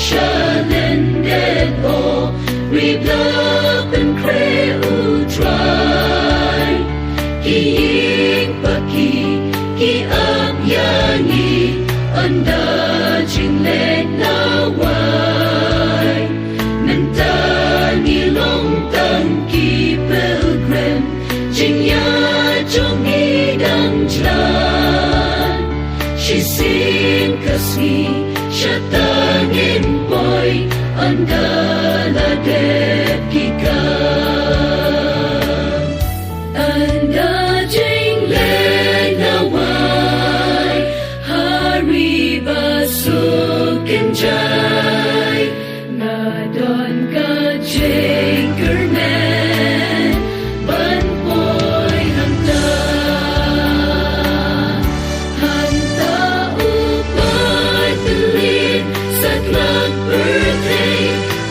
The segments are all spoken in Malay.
Shalendet o Riblap and Kre Utrai Ki Ying Paki Ki Ap Yani Ynda jingleit lawai Mentani long tang ki pilgrim Jingya jong idang jlan She sing kasni Shatangin boy Ynda la dep kika Ynda jingleit lawai Hariba sukin jai Ngadon ka jingerman Ban boy hanta Hanta upay pilin Saklak birthday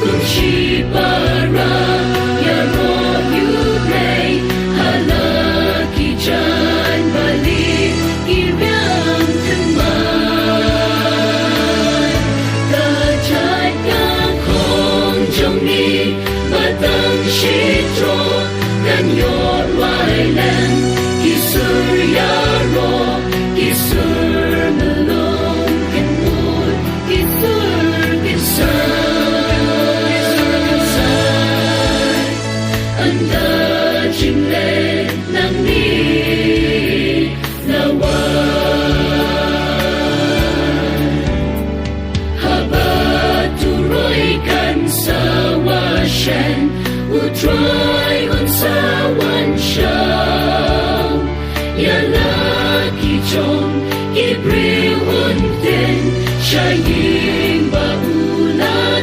Kung shibara Yaro yurey Halaki jan balik Iryang teman Kajat kang kong jong ni Batang shitro Kan yor wailan Kisur yaro Kisur melong kenmur Kisur kisar Ynda jingleit nang ni lawai Habaturoy kan sawasyan Utroy unsawan siyaw Yalaki chong ibriwon din Siyaying baulataw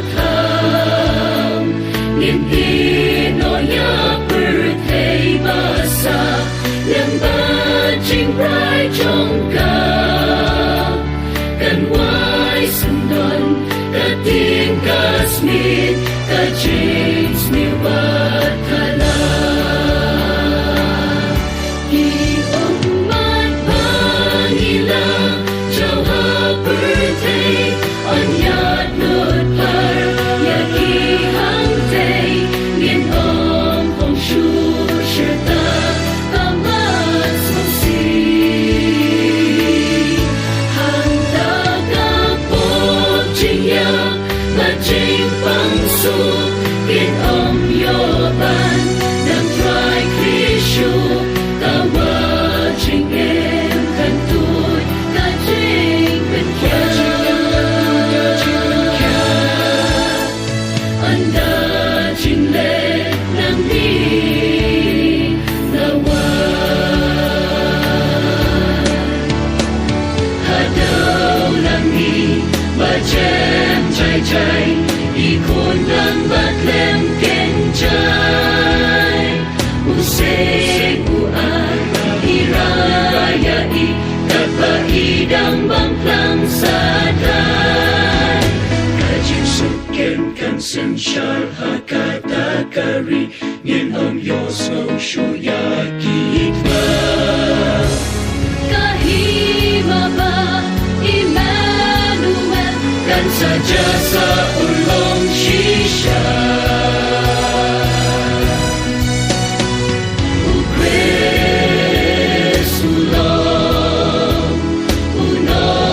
Nintino ya birthday basa Lang bajing bright chong ka Kan wai sundon Kating kasmit Kajings miwat kala Iong man pangila Chow ha birthday Anyat not par Yaki hang day Ngin om kong shu Shirta Kamas mong si Hang taga po Jingya Majing pang su Kin om yoban Nang try krishu Kawa jing em kantur Kajing benkya Ynda jingleit nang ni lawai Hadaw lang ni Bajem jai jai Ikon lang batlem kenjai Useng uan Irayai Kapaidang bangklang sadai Kajing suken kan sensyar Hakata kari Ngin om yos ngong shuyaki itma Kahima ba Emmanuel Kan saja sa ulong shisha Ukres ulong Unong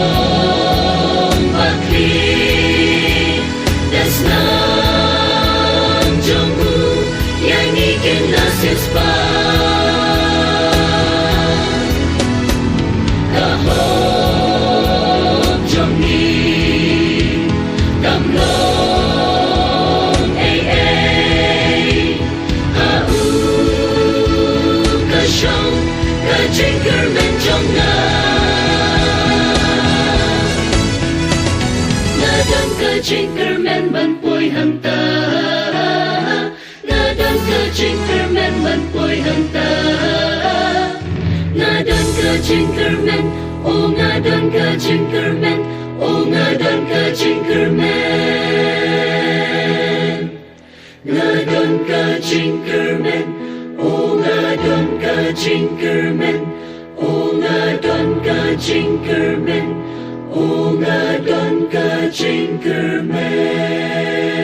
bakli Desnang jonggu Yang ikin nasis pa Kahok jong ni Gamlong Hau kasyong Kajingerman jong nga Nadang kajingerman ban poy hanta Nadang kajingerman ban poy hanta Nadang kajingerman O ngadang kajingerman O ngadang kajingerman Ngadang kajingerman O ngadang kajingerman O ngadang kajingerman Unga don ka jinker me